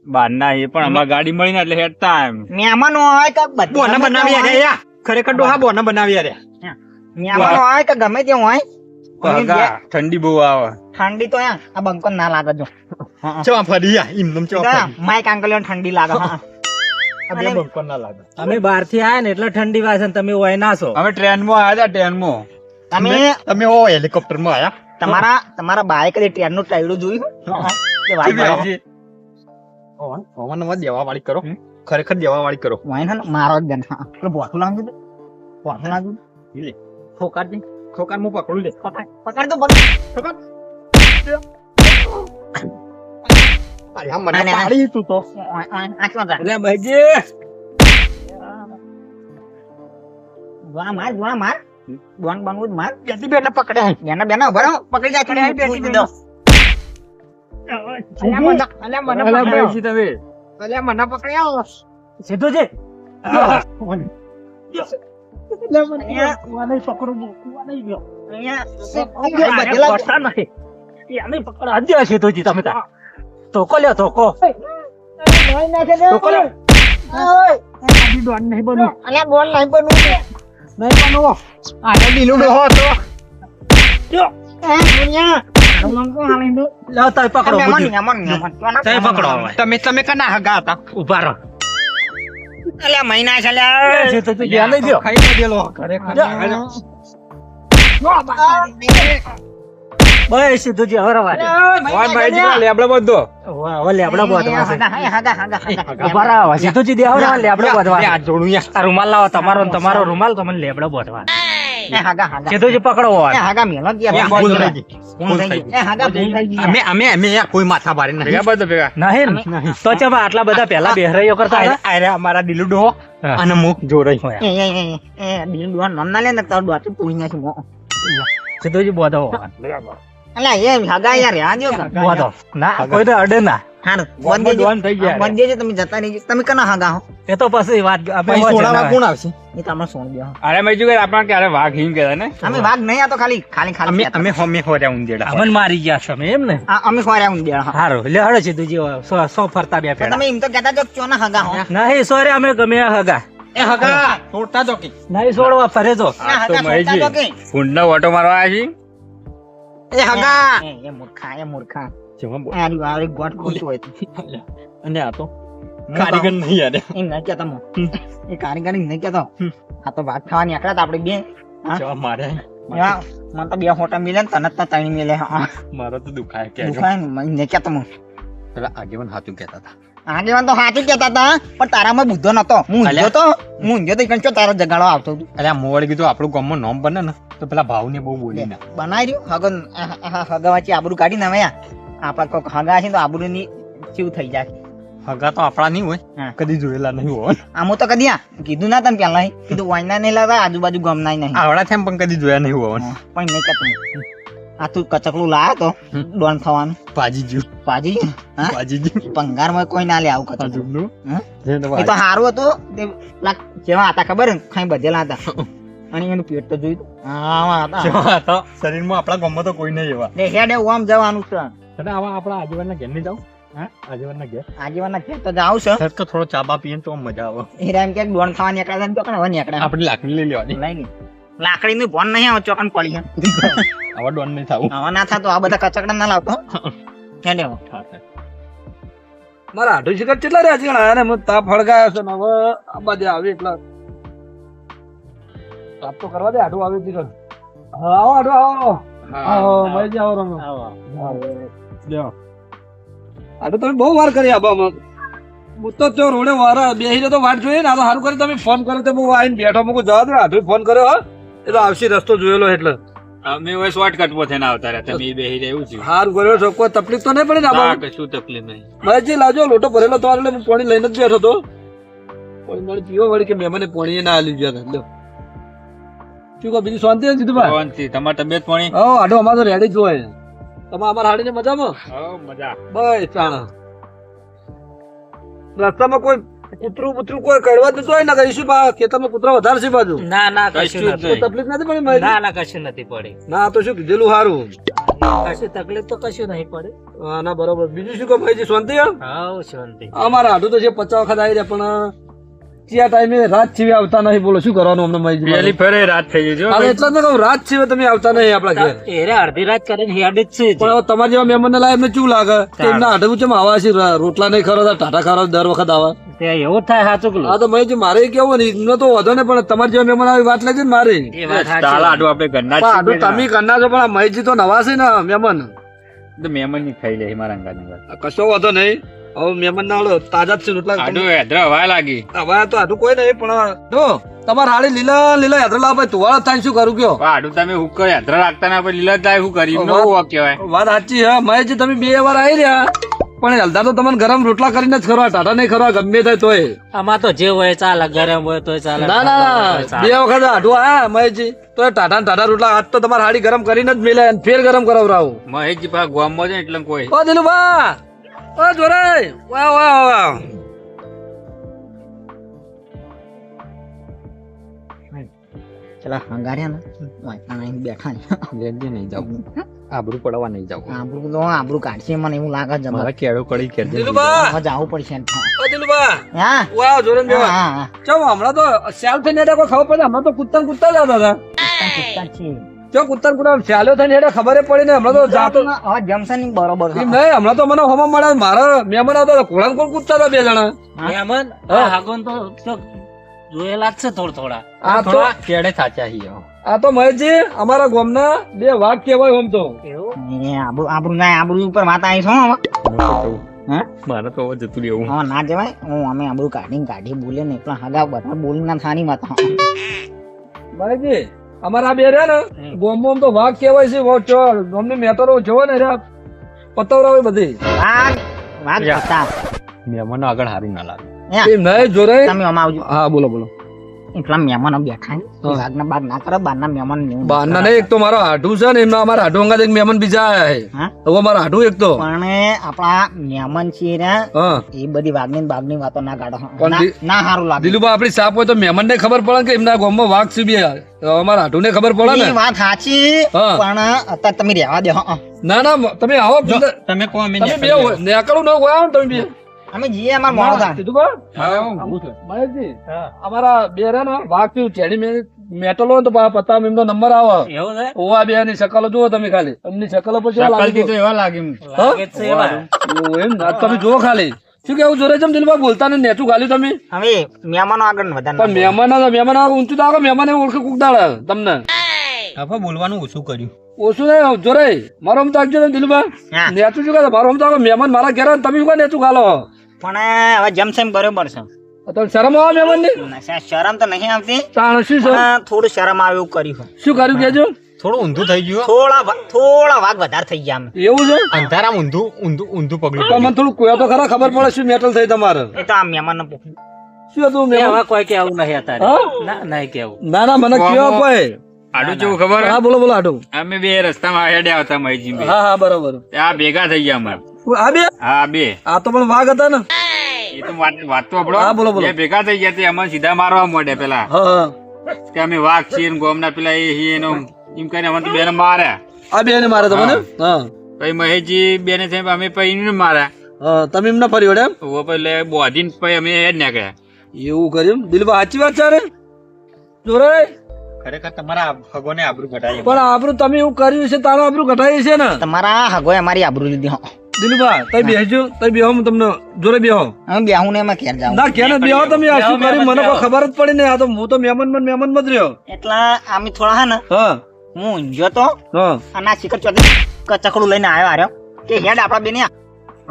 S1: બારના એ પણ અમાર ગાડી મળીને એટલે હેડતા એમ
S2: મહેમાન હોય કે બધા
S1: બોના બનાવી આયા યા ખરેખર ડોહા બોના બનાવી આયા
S2: મહેમાન હોય કે ગમે તે હોય
S1: ઠંડી બહુ આવે
S2: ઠંડી તો આ બંકન ના લાગે જો
S1: ચવા ફરી યા ઇમદમ ચવા
S2: માઈક અંકલ ઠંડી લાગે હા
S1: ફરી બંકો ના લાગે
S3: અમે બહાર થી આયા ને એટલે ઠંડી વાસે ને તમે હોય ના છો
S1: અમે ટ્રેનમાં આયા હતા ટ્રેનમાં
S2: તમે
S1: તમે ઓ હેલિકોપ્ટર માં આયા
S2: તમારા બાએ કદી ટ્રેન નું ટાયડું જોયું કે વાઈ
S1: ઓવનમાં દેવા વાળી કરો ખરેખર દેવા વાળી કરો
S2: વાઈ ને મારો જ ગન હા પેલો બોટું લાગુ દે બોટું લાગુ
S1: લે
S2: ઠોકાર દે
S1: ઠોકાર હું પકડું લે
S2: પકડ તો પકડ
S1: અરે મને પાડી તું તો
S2: આખો જા
S1: લે ભાઈજી
S2: જોવા માર બોન બનવું જ માર
S1: જલ્દી બેને પકડ્યા
S2: બેના બેના ઉભા રહો પકડી જા ચડી બેઠી દો અલ્યા મને
S1: ભાઈજી તમે
S2: અલ્યા મને પકડી આવો
S3: સીધું છે ધોકો લ્યો ધોકો નહીં બનવું
S2: અલ્યા બોલ નહીં બનવું
S3: નહીં બનવો
S1: આને દીલું ડોહો તો
S3: લો તય પકડો બુદ્ધિ. તય પકડો હવે.
S1: તમે કના હગા હતા
S3: ઉભા રહો
S2: અલ્યા મહિના છે અલ્યા
S3: જે તો તું જ્યાં લઈ ગયો
S1: ખાઈ ગયેલો ખરેખર
S3: બસ સીધું જે હવે રવા દે.
S1: ઓય ભાઈજી લેબડો બધો
S3: હવે લેબડો બોધવા છે
S2: હા
S3: ઉભા રહો સીધું જ દે હવે રવા લેબડો બોધવા છે.
S1: આ જોડું યા
S3: આ રૂમાલ લાવો તમારો ને તમારો રૂમાલ તમને લેબડો બોધવા સીધું જ પકડો હોય
S1: ભૂલ થઈ ગઈ. અમે યા કોઈ માથા ભારે નથી ભેગા બધો ભેગા
S3: નહીં ને? તો ચમ આટલા બધા પહેલા બેહરાઈઓ કરતા હતા?
S1: અરે અમારા દિલુ ડોહો
S3: હા.
S1: અને મુખ જોરાઈ
S3: હોય.
S2: અલ્યા
S3: સીધું જ બોધો હોય.
S2: એ હગા યાર યાદ જો
S3: બોધો ના કોઈ તો અડે ના
S2: હારું
S1: ડોન થઈ ગયા
S2: બંધ દેજો તમે જતા નહીં તમે કના હગા હો
S3: એ તો પછી વાત આપણે
S1: પછી
S3: હોય છે
S1: સોડામાં
S3: ના.
S1: કોણ આવશે
S2: એ તમે સોણ દો
S1: અરે મેં જોયું આપણા ક્યારે વાઘ હિમ કહેતા ને
S2: અમે વાગ નહીં આ તો ખાલી ખાલી
S1: અમે
S2: ખાલી
S1: અમે હોમે હોર્યા ઉંદેડા
S3: અમન મારી ગયા તમે એમ ને
S2: અમે ખોર્યા હું દેણ હા
S3: હારું લે હળો સીધું જે સો ફરતા બે
S2: પણ
S3: પેડા
S2: તમે એમ તો કહેતા જો ચોના હગા હો
S3: નહીં સોરે અમે ગમે આ હગા
S1: એ હગા છોડતા તો કે
S3: નહીં છોડવા ફરે જો
S2: એ હગા સોચતા જો કે
S1: ફૂંડનો ઓટો મારવા આવ્યા
S2: એ હગા એ મૂર્ખા
S1: છે
S2: આ વાળી ગોટ ખોટું હોય
S1: અને આ તો કારીગર નહીં યાર
S2: એમ નહીં કહેતા મો એ કારીગર નહીં કહેતો આ તો ભાત ખાવાની આકડા તો આપણે બે હા?
S1: જવા મારે
S2: યા, મને તો બે હોટા મિલે ને તને તો ત્રણ મિલે હા
S1: મારો તો દુખાય કે
S2: દુખાય ને મને નહીં કહેતો હું
S1: પેલા આગેવાન હાચું કહેતા હતા
S2: આગેવાન તો સાચું કહેતા હતા પણ તારામાં બુદ્ધો નતો હું ઊંઝ્યો તો ઈકન ચો તારો જગાડો આવતો હતો
S1: અરે આ મોવાળી કીધું આપણું ગામમાં નામ બને ને તો પેલા ભાવને બહુ બોલી ના
S2: બનાવી રહ્યું હગા વચ્ચે આબરૂ કાઢી ને હવે આપણા કોઈક હગા છે તો આબરૂ ની ચીવ થઈ જાય
S1: હગા તો આપણા નહીં હોય
S2: હા.
S1: કદી જોયેલા નહીં હોય
S2: આમ તો કદી કીધું ના તમે પેલા કીધું વાયના નહીં લાવતા આજુબાજુ ગમનાય નહીં
S1: આવડા છે પણ કદી જોયા નહીં હોય
S2: પણ નહીં કહેતું આ તું કચકલું લાયો તો ડોન ખાવાનું
S1: પાજી જ્યું
S2: પાજી હા
S1: પાજી જ્યું
S2: પંગારમાં કોઈ ના લે આવું કચકલું
S1: આજુબનું
S2: હા?
S1: જે તો
S2: એ તો સારું હતું તે પેલા જેવા હતા ખબર ને ખાઈ બધેલા હતા અને એનું પેટ તો જોયું હા હતા
S1: જેવા હતા શરીરમાં આપણા ગામમાં તો કોઈ નહીં એવા
S2: ને હેડે આમ જવાનું છે
S1: અને આવા આપણા આજુબાજુના ઘેર નહીં જાવ હા આજુબાજુના ઘેર
S2: આજીવાના ખેત તો જાવ છે
S1: સર તો થોડો ચા બા પીએ ને તો મજા આવે
S2: એ એમ કે ડોન ખાવા નીકળ્યા હતા ને તો કણ હવે નીકળ્યા
S1: આપણે લાકડી લઈ લેવાની
S2: લઈ લે લાકડીનું ભોન નહીં આવે ચોકન પડી છે.
S1: હવે ડોન નહીં થાવું.
S2: હવે ના થતું આ બધા કચકડા ના લાવતો હેડે હો.
S4: મારા આઠું શિખર કેટલા રહ્યા છે આયા ને મને તાપ હળગાયો છે ને હવે આ બાજુ આવે એટલા તાપ તો કરવા દે આઠું આવે શિખર. હા આવો આઠું આવો આવો મળી જાઓ રમો. લ્યો. આઠું તમે બહુ વાર કરી આબામાં હું તો રોડે વારા બેસી તો વાટ જોઈએ ને આ તો સારું કરી તમે ફોન કર્યો તો હું આવીને બેઠો મૂકું જવા દો આઠું ફોન કર્યો હા એ તો આવશે રસ્તો જોયેલો એટલે
S1: અમે હવે શોર્ટકટ માં થઈને આવતા રહ્યા તમે બેહી રહ્યા એવું થયું.
S4: સારું કર્યો છો કોઈ તકલીફ તો નહીં પડી ને
S1: ના,
S4: આબા
S1: કશું તકલીફ નહીં.
S4: ભાઈજી લાજો લોટો ભરેલો તો એટલે હું પાણી લઈને જ બેઠો તો પાણી મળી પીવો વળી કે મહેમાને પાણી ના આલી ગયા લ્યો શું કહો બીજું શાંતિ છે જીતુભાઈ?
S1: શાંતિ. તમારી તબિયત પાણી?
S4: હા આડો અમારે તો રેડી જ હોય તમે અમારા હાડીને મજામાં
S1: હઉ, મજા.
S4: બસ ચાણા રસ્તામાં કોઈ કૂતરું બુતરું કોઈ કડવા જતું હોય ને કહીશું બા ખેતરમાં કૂતરા વધારે છે બાજુ
S3: ના ના કશું
S1: કશું જ
S3: નથી.
S4: કોઈ તકલીફ નથી પડી મારી?
S3: ના ના કશું નથી પડી.
S4: ના તો શું કીધેલું સારું
S3: કશું તકલીફ તો કશું નહીં પડી.
S4: હા ના બરોબર બીજું શું કહો ભાઈજી શાંતિ હે?
S3: હાઉ શાંતિ.
S4: અમારા હાડું તો છે 50 વખત આવી રહ્યા પણ ત્યાં ટાઈમે રાત છીવી આવતા નહીં બોલો શું કરવાનું અમને માહિતી
S1: પેલી ફેરે રાત થઈ ગઈ છે હો
S4: હાલે
S1: ભાઈ.
S4: એટલા જ ને કહું રાત છીવે તમે આવતા નહીં આપણા ઘેર
S3: એરે અડધી રાત કરીને હેડ જ છે.
S4: પણ હવે તમારા જેવા મહેમાન લાય એમને શું લાગે કે એમના હાડું ચમ આવા છે રોટલા નહીં ખરો ટાટા ખરો દર વખત આવા
S3: તે એવું થાય સાચું પેલું.
S4: હા તો મેં મારે કેવું ને એમનો તો વધો ને પણ તમારા જેવા મહેમાન આવી વાત લેજે ને મારે
S3: એ વાત સાચી.
S1: ચાલ આડું આપણે ઘરના જ
S4: પણ હાડું
S1: છીએ
S4: તમે કરના છો પણ આ મહેજી તો નવા છે ને મહેમાન
S1: તો મહેમાન ની ખાઈ લે મારા અંગાની વાત.
S4: કશો વધો નહીં હવે મહેમાન ના હળો તાજા જ છે રોટલા
S1: આડું હેદરા હવા લાગી.
S4: હવે તો હાડું કોઈ નહીં પણ જો તમારા હાડી લીલા લીલા હેદરલા ભાઈ તુવાળા થાય શું કરું કયો
S1: પણ આડું તમે હું કરે હેદરા રાખતા ના પછી લીલા થાય શું કરી એમનો શું વાંક કહેવાય?
S4: વાત સાચી હે મહેશજી તમે 2 વાર આવી રહ્યા પણ હલદા તો તમને ગરમ રોટલા કરીને જ ખરવા ટાટા નહીં ખરવા ગમે થાય તોય
S3: આમાં તો જે હોય ચાલે, ગરમ હોય તોય ચાલે,
S4: ના ના
S3: ઠંડા હોય તોય
S4: 2
S3: ચાલે.
S4: વખત આઢું આયા મહેશજી તો ટાટા ને ટાટા રોટલા આજ તો તમારે હાડી ગરમ કરીને જ મિલે અને ફેર ગરમ કરાવરાવું
S1: મહેશજી પા ગામમાં છે એટલે કોઈ
S4: ઓ દિલુભા ઓ જોરાઈ વાહ વાહ વાહ
S2: ચલા હંગાર્યા ને વાંચણા અહીં બેઠા છે.
S1: લેજે નહીં જાવ. આબરૂ પડવા નહીં જાવ.
S2: આબરૂ તો આબરૂ કાઢશે મને એવું લાગે છે.
S1: મારા કેળો કડી કે
S4: દિલુભા
S2: હવે જાવું પડશે.
S4: ઓ દિલુભા
S2: હા
S4: વાહ જોરન
S2: હા,
S4: બેવા
S2: હા, હા.
S4: ચમ હમણાં તો સેલ થઈને હેડે કોઈ ખબર પડે હમણાં તો કૂદતા ને કૂદતા જ આવતા હતા
S2: ચૂપચાપ છીએ.
S4: ચો કૂદતા ને કૂદતા ચાલ્યો થઈને હેડે ખબર પડી ને હમણાં તો જાતો
S2: હવે જમશે નહીં બરોબર.
S4: એમ નહીં હમણાં તો મને હોમાં મળે મારા મહેમાન આવતા હતા કોળાને કોણ કૂદતા હતા 2 જણા
S3: મહેમાન,
S4: હા.
S3: આ હાગોન તો જોયેલા જ છે થોડા થોડા.
S4: આ તો
S1: થોડા કેડે થાચા છીએ.
S4: આ તો મહેશજી અમારા ગામના 2 વાઘ કહેવાય આમ તો
S3: એવું?
S2: એ આબરૂ ના આબરૂ ઉપર વાત આવી છો હવે. હા?
S1: મારે તો હવે જતું રહેવું.
S2: હવે ના જવાય. હું અમે આબરૂ કાઢી બોલે ને એટલા હગા બધા બોલી ના થાની વાત.
S4: મહેશજી અમારા 2 રહ્યા ને ગામમાં આમ તો વાઘ કહેવાય છે બહુ ચોર ગામની મેટરો જોવો ને રહ્યા પતવરા હોય બધી
S2: વાઘ હતા.
S1: મહેમાનો આગળ હારું ના લાગે.
S4: એમ નહીં જોરાય
S2: તમે આમાં આવજો.
S4: હા બોલો બોલો
S2: એટલા મહેમાનો બેઠા ને
S4: હા.
S2: વાઘના બાગ ના કરો બારના મહેમાન ને
S4: બહારના નહીં એક તો મારો હાડું છે ને એમના અમારા હાડું અંગાત એક મહેમાન બીજા આયા છે
S2: હા?
S4: હવે મારા હાડું એક તો
S2: પણ આપણા મહેમાન છીએ ને
S4: હા
S2: એ બધી વાઘની બાગની વાતો ના કાઢો.
S4: પણ
S2: ના- ના સારું લાગે.
S4: દિલુભા આપડી સાપ હોય તો મહેમાન ને ખબર પડે કે એમના ગામમાં વાઘ છે બી અમારા હાડું ને ખબર પડે
S2: એ
S4: ને
S2: વાત સાચી
S4: હા.
S2: પણ અત્યારે તમે રહેવા દો. હા.
S4: ના ના તમે આવો
S1: તમે કહો અમે
S4: તમે બે નેકળું ન હોય ને તમે બે
S2: અમે જઈએ અમાર મોડું થાય.
S4: કીધું બા? મહેશજી અમારા 2 રહ્યા ને વાઘ થયું ચેડી મેટલ હોય તો પતા એમનો નંબર આવે
S3: એવું છે?
S4: ઓવા 2 ની શકલો જુઓ તમે ખાલી એમની શકલો પર કેવા લાગે
S1: શકલથી તો એવા લાગે એમ.
S3: લાગે જ છે એવા.
S4: એવું એમ ના તમે જુઓ ખાલી શું કેવું જોરે છે દિલભા બોલતા ને નેચું ગાલ્યું તમે
S2: હવે મહેમાનો આગળ વધારે
S4: પણ મહેમાન ઊંચું તો આગળ મહેમાન ઓળખે કુકદાળ તમને
S1: આપણે બોલવાનું ઓછું કર્યું.
S4: ઓછું નહીં જોરે મારો આમ તો આવજો ને દિલભા
S2: હા.
S4: નેચું શું કરે મારો આમ તો આગળ મહેમાન મારા ઘેર આવે ને તમે શું નેચું ગાલો
S2: પણ હવે જમશે બરોબર છે.
S4: તમે શરમ આવે મહેમાન ની
S2: શરમ તો નહીં આવતી
S4: તાણ શું છે
S2: પણ થોડું શરમ આવે એવું કર્યું.
S4: શું કર્યું કેજો
S1: થોડું ઊંધું થઈ ગયું.
S2: થોડા વાઘ વધારે થઈ ગયા અમે.
S4: એવું છે
S1: અંધારામાં ઊંધું પગલું.
S4: પણ મને થોડું કોઈ તો ખરા ખબર પડે શું મેટલ થઈ તમારે
S2: એ તો આ મહેમાન
S4: શું હતું
S3: એ
S4: મહેમાન
S3: હવે કોઈ કેવું નહીં અત્યારે.
S4: હા?
S3: ના નહીં કેવું.
S4: ના ના મને કયો કોઈ
S1: આડું કેવું ખબર?
S4: હા બોલો બોલો આટું
S1: અમે 2 રસ્તામાં હેડ્યા હતા મહેશજી બે.
S4: હા હા બરોબર
S1: આ ભેગા થઈ ગયા અમારે.
S4: આ બે
S1: હા 2.
S4: આ તો પણ વાઘ હતા ને
S1: એ તો વાત તો આપણો.
S4: હા, બોલો, બોલો.
S1: 2 ભેગા થઈ ગયા તે અમને સીધા મારવા માંડ્યા પેલા
S4: હા હા
S1: કે અમે વાઘ છીએ ને ગોમના પેલા એ હી એનો એમ કરીને અમને તો 2 ને માર્યા.
S4: આ બે ને મારે તમને હા
S1: પછી મહેશજી 2 ને થઈ અમે પછી એને માર્યા.
S4: હા તમે એમ ના ફરી વળે એમ
S1: ઓ પેલે બોધીને પછી અમે હેડ નીકળ્યા.
S4: એવું કર્યું દિલબા સાચી વાત છે રે જોરે
S1: ખરેખર તમારા ભગવાને આબરૂ ઘટાડી.
S4: પણ આબરૂ તમે એવું કર્યું છે તારો આબરૂ ઘટાડી છે ને
S2: તમારા હગોએ અમારી આબરૂ લીધી હો.
S4: દિલુભા તઈ બેસજો તઈ બેહો હું તમને જોડે બેહો
S2: હું બેહું ને એમાં ઘેર જાઉં.
S4: ના કેને બેહો તમે આ શું કર્યું મને કોઈ ખબર જ પડી નહીં આ તો હું તો મહેમાન જ રહ્યો
S2: એટલા આમ થોડા હે ને
S4: હા
S2: હું ઊંઝ્યો તો
S4: હા
S2: અને આ શિખર ચોથી કચકડું લઈને આવ્યો કે હેડ આપડા બેને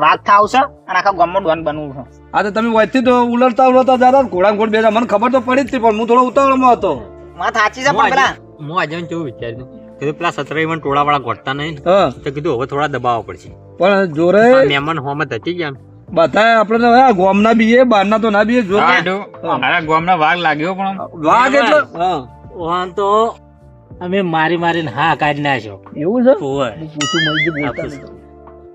S2: વાત થાવ છે અને આખા ગામમાં ડોન બનવું છે.
S4: આ તો તમે વચ્ચે તો ઉલટતા જતા ઘોડા ઘોડ બેસા મને ખબર તો પડી જ હતી પણ હું થોડો ઉતાવળમાં હતો.
S2: વાત સાચી છે પણ પેલા
S1: હું આજે કેવું વિચાર્યું કીધું પેલા સતરાઈ ટોળા વાળા ગોઠતા નહીં ને,
S4: હા
S1: તો કીધું હવે થોડા દબાવવા પડશે.
S4: પણ જોરે
S1: આ મહેમાન હોમાં થતી ગયા
S4: બધા આપણે ગોમના બીએ બહારના તો ના બીએ જોરે
S1: અમારા ગામના વાઘ લાગ્યો પણ
S4: વાઘ એટલે હા
S3: વાહન તો અમે મારીને હા કાઢી નાખ્યો.
S4: એવું છે
S3: ઓવે.
S4: પૂછું મળી બોલતા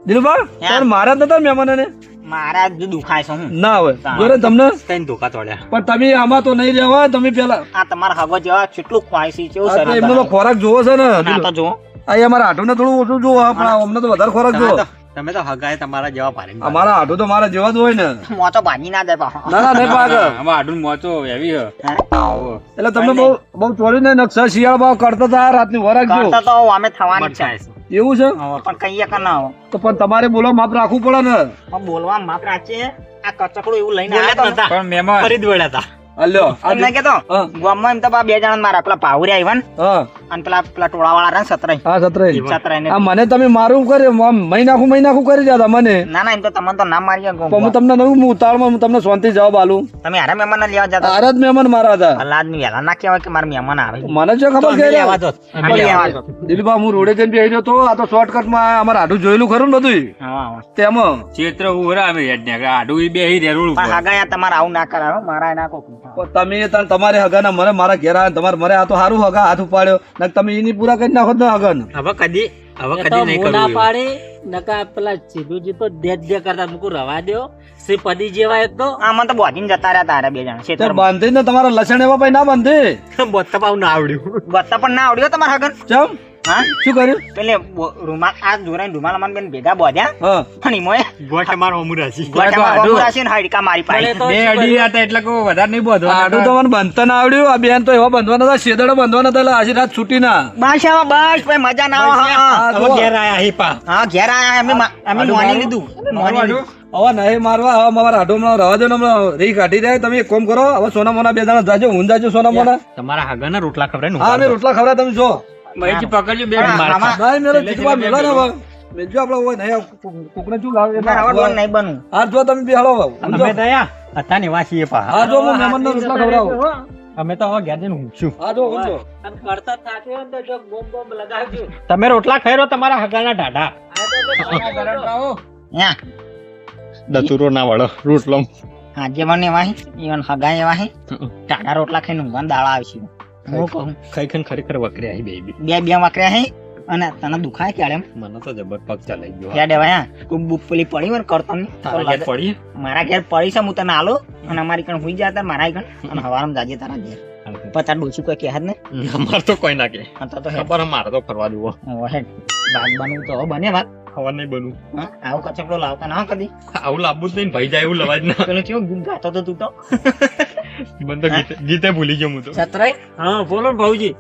S4: દિલુભા તાર મારા નતા મહેમાન ને
S2: મારા જ દુખાય છે હું.
S4: ના હોય જોરે તમને
S1: કઈ ધોકા તોડ્યા.
S4: પણ તમે આમાં તો નહીં રહેવા તમે પેલા
S2: આ તમારા હગો જેવા કેટલું ખ્વાઈસી કેવું
S4: આ તો
S2: સરસ
S4: એમનો તો ખોરાક જોવો છે ને
S2: ના તો જો
S4: આ અમારા આઠું ને થોડું ઓછું જોવો પણ અમને તો વધારે ખોરાક જોવો
S1: તમે તો હગાય તમારા જેવા ભારે
S4: અમારા આઠું તો મારા જેવા જ હોય ને
S2: મો તો ભાજી ના દે પાછો.
S4: ના નહીં પાક
S1: આમાં આડું મોચો એવી હ.
S4: એટલે તમે બહુ ચોરી ને નકશા શિયાળ ભાવ કરતા હતા રાતની વરાક જો
S2: કરતા તો અમે થવાની જ છે
S4: એવું છે
S2: પણ કહીએ કે ના
S4: તો પણ તમારે બોલો માપ રાખવું પડે ને
S2: પણ બોલવા માપ રાખીએ આ કચકડું એવું લઈને આવ્યા હતા
S1: પણ મહેમાન ફરી જ વળ્યા હતા.
S4: અલ્યો
S2: એમ નહીં કેતો
S4: હા.
S2: ગામમાં એમ તો બે જણા મારા પેલા પાવરિયા આવ્યા ને
S4: હા
S2: અને પેલા ટોળા વાળા રહ્યા ને સતરાઈ
S4: હા સતરાઈ
S2: સતરાઈ ને
S4: આ મને તમે મારું કરે મહિનાખું કરી દેતા મને
S2: ના ના એમ તો તમને તો ના મારી
S4: પણ હું તમને નવું ઉતાવળમાં હું તમને શાંતિ જવાબ આલું
S2: તમે હારા મહેમાન લેવા જતા
S4: આરા જ મહેમાન મારા હતા
S2: અલ્લાદ ની વહેલા ના કહેવાય કે મારા મહેમાન આવે
S4: મને શું ખબર કે
S2: લેવા દો
S4: દિલીપા હું રોડે જઈને બેહી રહ્યો તો આ તો શોર્ટકટ માં અમારે આડું જોયેલું ખરું ને બધું
S2: હા
S4: તેમાં
S1: ચેત્ર ઉભરા અમે હેડ ને આડું ઈ બેહી રહ્યા રોડ
S2: પણ
S1: ઉપર.
S2: હગાયા તમારે આવું ના કરાવો મારા ના કો
S4: પણ તમે તમારે હગાના મને મારા ઘેર આવે તમારે મને આ તો સારું હગા હાથ ઉપાડ્યો ને તમે એની પૂરા કરી નાખો ને હગન
S1: હવે કદી
S3: એ તો
S1: નહીં
S3: હું ના
S1: કરવું એવું.
S3: પાડી નકા પેલા સીધુજી તો દે કરતા મૂકું રવા દ્યો શ્રી પદી જેવા એક તો
S2: આમાં તો બોધીને જતા રહ્યા તારા બે જણા
S4: તે
S2: ખેતરમાં.
S4: બાંધી ને તમારા લસણ એવા ભાઈ ના બાંધે
S1: બોતતા પાવ ના આવડ્યું.
S2: ગત્તા પણ ના આવડ્યો તમારા હગન
S4: ચમ
S2: હા
S4: શું કર્યું
S2: પેલે રૂમાલ આ જોરાઈ રૂમાલ અમન બેન ભેગા બોધ્યા
S4: હા
S2: પણ ઈમોએ
S1: ગોઠ અમારો અમુરાસી.
S2: ગોઠામાં ગોમરાશી ને હાડકા મારી પાડી
S3: પણ એ તો
S1: બે
S3: શું
S1: અડી હતા એટલે કોઈ વધારે નહીં બોધો.
S4: આડું તો મને બાંધતા ના આવડ્યું આ બેન તો એવા બાંધવાના હતા શેદડો બાંધવાના હતા એટલે આજે રાત છૂટી ના
S2: બાદશાહ બસ ભાઈ મજા ના આવે હા, હા.
S1: હવે ઘેર આયા હિપા.
S2: હા ઘેર આયા અમે મોની લીધું મોની લીધું
S4: હવે નહીં મારવા હવે મારા આડો હમણાં રવા દો ને હમણાં રીહ કાઢી જાય તમે એક કામ કરો હવે સોના મોના બે દાણા જાજો હું જાજો સોના મોના
S1: તમારા હાગાના રોટલા ખવડાય ને
S4: હા અમે રોટલા ખવડાય તમે જો
S1: ભાઈજી પકડજો બે
S2: પણ
S1: માર
S2: આમાં-
S1: ખા.
S4: નહીં મેલો જીતવા મેલો ને હવે મેલજો આપણે હોય નહીં કોકને શું લાવે
S2: મારે હવે ડોન નહીં બનવું
S4: હા જો તમે બેહાડો હવે
S1: અમે દયા હતા ને વાસી પા.
S4: હા જો હું મહેમાનને રોટલા ખવડાવું
S1: અમે તો હવે ઘેર જઈને ઊંઘશું.
S4: હા જો ઊંઘજો.
S3: આમ કરતા થાકે હોય ને તો જો બોમ્બ લગાવજો
S1: તમે રોટલા ખાઈ રહ્યો તમારા હગાના ઢાઢા.
S2: યા
S1: દતુરો ના વળો રોટલો.
S2: આજે મને વાહી ઈવન હગાય વાહી ટાટા રોટલા ખાઈને ઊંઘવાનું દાડા આવશે હું કહું
S1: ખાઈ ખાઈને ખરેખર વકરી આવી બેબી.
S2: બે વાકર્યા હે અને તને દુખાય ક્યારે એમ
S1: મને તો જબર પગ ચલાઈ ગયો.
S2: ક્યાં દેવાય કોઈ બુક પેલી પડી હોય ને કરતો નહીં તો
S1: તારા ઘેર
S2: લગે-
S1: પડી
S2: મારા ઘેર પડી છે હું તને આલો અને અમારી કણ હુઈ જતા મારા કણ અને હવારમાં જાજે તારા ઘેર પતા ડોસી કોઈ કહે જ ને
S1: અમાર તો કોઈ ના કે
S2: તો હેડ
S1: ખબર મારે તો ફરવા દેવો.
S2: હેડ ભાગ બનવું તો હવે બને ભાગ
S1: ખબર નહીં બનવું.
S2: હા આવું કચકડો લાવતા ના કદી
S1: આવું લાવવું જ નહીં ભાઈ જાય એવું લવાજ ના.
S2: પેલો કેવો ગીત ગાતો તો તું તો
S1: મને તો ગીતે ભૂલી ગયો હું તો.
S5: છત્રાઈ
S3: હા બોલો ને ભાઉજી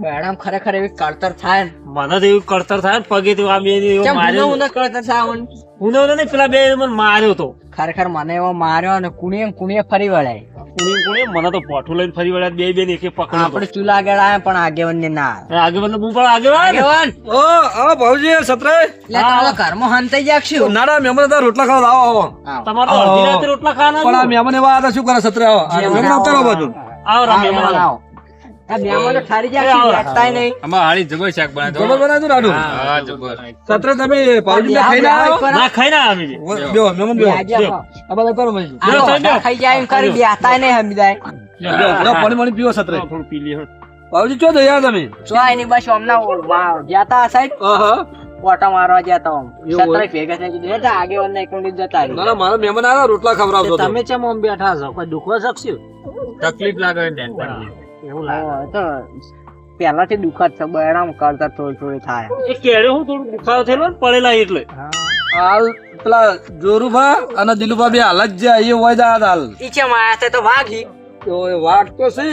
S5: બેડામ ખરેખર એવી કળતર થાય ને.
S3: મને તો એવું કરતર થાય ને પગે તો આમ એવું
S5: કેમ
S3: માર્યો
S5: ઊંધો કળતર થાય મને?
S3: હું નહીં પેલા બે મને માર્યો તો
S5: ખરેખર મને એવો માર્યો અને કુણીએ ફરી વળાય.
S3: કુણી મને તો પોઠું લઈને ફરી વળ્યા બે એક પકડ્યો
S5: આપણે ચૂલા આગળ આવ્યા પણ આગેવાન ને ના
S3: આગે મતલબ હું પણ આગળ
S5: આગેવાન
S4: ઓ આ ભાઉજી સતરાય
S5: એટલે તમે ઘરમાં હંતાઈ જાગશું.
S4: ના ના મહેમાન હતા રોટલા ખાવા આવો આવો
S3: તમારે તો અડધી રાતે રોટલા ખાવાના
S4: પણ આ મહેમાન એવા હતા શું કરે સતરાય આવો મહેમાન આવતા રહો બાજુ
S3: આવો રામ
S5: આવો,
S3: મહેમાન.
S5: આવો. આ મહેમાનો ઠારી જાગશું, જાગતાય નહીં.
S1: અમાર હાળી જબર શાક બનાવ્યો.
S4: જબર બનાવ્યું રાડું
S1: હા જબર.
S4: સતરાય તમે ભાઉજી ખાઈને આવો
S3: ના ખાઈ ના આવી
S4: બેહો મહેમાન બેહો
S5: આજે આપો.
S4: આ બધા કરો ભાઈ
S5: આ બધા ખાઈ જાય એમ કરી બેહતાય નહીં હમીદાય.
S4: પાણી પીવો સતરાય
S3: થોડું પી લે
S4: ભાઉજી ચો દયા તમે
S5: જો એની બસ હમણાં જ્યાતા આ સાઈડ
S4: હા
S5: ઓટા મારવા જ્યાતા આમ.
S4: એવું હોય?
S5: છત્રાઈ ભેગા થઈ ગયા. એટલે આગેવાનને એકલું જતા
S4: ના
S5: રહ્યું.
S4: ના મારા મહેમાન આવ્યા રોટલા ખવડાવજો
S3: તમે ચમ આમ બેઠા છો કોઈ દુખવા શકશું
S1: તકલીફ લાગે ટેન્શન.
S3: એવું લાગે
S5: હા, તો પહેલાથી દુઃખદ છે બહેરામ કરતા થોડી થાય.
S3: એ કેળે હું થોડું દુખાવો થયેલો ને પડેલા એટલે
S4: હાલ પેલા જોરુભા અને દિલુભા બે હાલ જ જાય એ હોય જાય હાલ
S5: ઈચે માં આયા તે તો વાઘી.
S4: તો એ વાઘ તો છે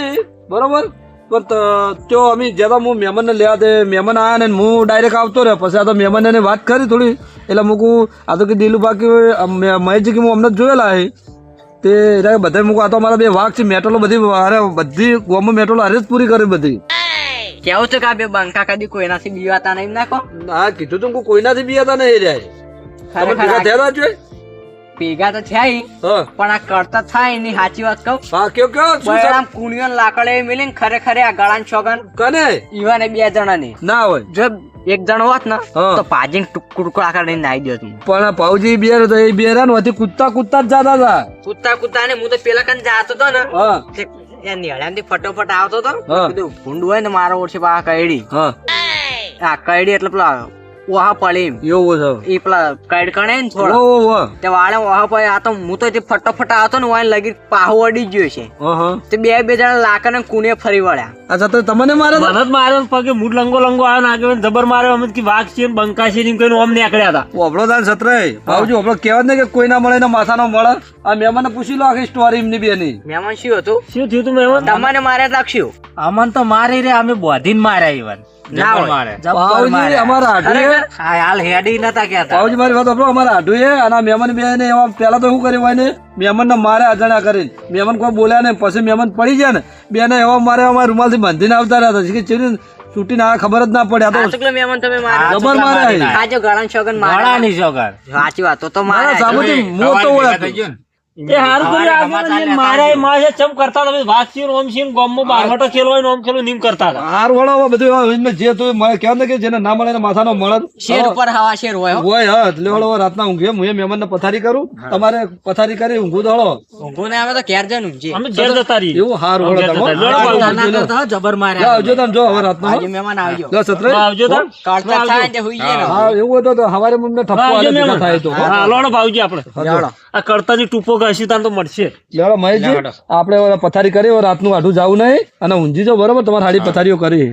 S4: બરોબર પણ त्यो અમે જ્યાં હું મહેમાનને લેવા દે મહેમાન આવ્યા ને હું ડાયરેક્ટ આવતો રહ્યો પછી આ તો મહેમાન એને વાત કરી થોડી એટલે મૂકું આ તો કે દિલું બાકી મહેશજી કે હું અમને જ જોયેલા છે તે બધા મૂકું આ તો અમારા બે વાઘ છે મેટલો બધી ગોમાં મેટલો હારે જ પૂરી કરી બધી
S5: કેવું છે કે આ બે બંકા કદી કોઈનાથી બીવાતા નહીં નાખો
S4: હા કીધું તું કોઈનાથી બી હતા નહીં રહ્યા તમે ભેગા થયા હતા
S5: ભેગા તો થયા ઈ,
S4: હા
S5: પણ આ કરતા થાય એની સાચી વાત કહું
S4: હા કયો શું છે?
S5: બરામ કુણિયો ને લાકડે મિલીને ખરેખર આ ગળાન છોગન
S4: કને
S5: ઈવાને 2 જણાની
S4: ના હોય
S5: જો એક જણ હોત ને
S4: હા.
S5: તો ભાજીને ટુકડા કરીને નાઈ દેત હું.
S4: પણ પાઉજી બે તો એ બે રહ્યા ને કૂદતા કૂદતા જ જતા હતા
S5: કૂદતા ને હું તો પેલા કન જાતો તો ને
S4: હા
S5: તે એ નિહળામાંથી ફટોફટ આવતો તો
S4: હા.
S5: કીધું ભૂંડ હોય ને મારો ઓળખે પા કઈડી
S4: હા
S5: આ કઈડી એટલે પેલા ઓહા પડી એમ.
S4: એવું છે
S5: એ પેલા કઈડ કણે ને થોડા
S4: ઓહો
S5: તે વાળે ઓહા પડે આ તો હું તો તે ફટોફટ આવતો ને વાય લગી પાહો અડી ગયો છે
S4: હા
S5: તે બે જણા લાકડ ને કુણે ફરી વળ્યા.
S4: અચ્છા તો તમને મારે તો?
S3: મને જ માર્યો ને પગે મૂળ લંગો આવ્યો ને આગળ જબર માર્યો અમે કે વાઘ છે ને બંકા છે ને કઈ ઓમ નીકળ્યા હતા.
S4: ઓભળો તાન સતરાય બાબુજી ઓભળો કહેવાય ને કે કોઈ ના મળે ને માથા નો મળે આ મહેમાન ને પૂછી લો આખી સ્ટોરી એમની બેની
S5: મહેમાન શું હતું
S3: શું થયું તું મહેમાન?
S5: તમને મારે લાગશું
S3: અમન તો મારી રે અમે બોધીને માર્યા ઈવન
S5: ના હોય.
S4: બાબુજી અમારા આઢુએ
S5: હાલ હેડી નતા કહેતા.
S4: બાબુજી મારી વાત ઓભળો અમારા આઢુએ અને આ મહેમાન બે ને એવા પેલા તો શું કર્યું હોય ને મહેમાન ને મારે અજાણ્યા કરીને મહેમાન કોઈ બોલ્યા ને પછી મહેમાન પડી જાય ને બે ને એવા મારે અમારા રૂમાલ થી બાંધીને આવતા રહ્યા હતા કે ચીરી છૂટીને આ ખબર જ ના પડે આ તો
S5: આચુકલો મહેમાન તમે માર્યો.
S4: જબર મારે આવી.
S5: આ જો ગળાન છોગન માર્યા.
S3: ગળાની છોકર
S5: સાચી વાત તો
S4: ના,
S5: મારે
S4: સાબુજી મોટો હોય હતો.
S3: એ હારું કર્યું આગળ માર્યા મારે ચમ કરતા તમે વાઘ છે ને ઓમ છે ને ગામમાં બારવટો ખેલવાય ને ઓમ ખેલો નીમ કરતા હતા.
S4: હાર વળો બધું એમાં જે તો કહેવાય ને કે જેને ના મળે ને માથાનો મળે
S5: શેર ઉપર હવા શેર હોય હો.
S4: હોય હા એટલે વળો રાતના ઊંઘે હું મહેમાન ને પથારી કરું તમારે પથારી કરી ઊંઘું દોડો
S5: ઊંઘું ને આવે તો ઘેર જઈને ઊંઘજે.
S3: અમે ઘેર જતા રહીએ.
S4: એવું હાર વળો
S3: જતા
S4: તમે.
S3: રહીએ. લડો
S4: હા,
S3: બાબુ.
S5: ના તો જબર
S4: જા,
S5: માર્યા.
S4: આવજો તમે જો હવે રાતના
S5: આજે મહેમાન આવજો.
S4: લો સતરાય.
S3: આવજો તાર.
S5: કાઢતા થાય ને તે હુઈ જાય ને.
S4: હા એવું હોય તો હવારે મને ઠપકો
S3: આવજો
S4: આલે ભેગા
S3: મહેમાન.
S4: થાય તો
S3: હા, લોડો ભાવજી આપણે
S5: જાડો.
S3: આ કરતાની ટૂંપો ઘસી તાન તો મળશે.
S4: લેવડો મહેશજી આપણે હવે પથારી કરી હવે રાતનું આઠું જવું નહીં અને ઊંઘી જો બરોબર તમારે હાડી પથારીઓ કરી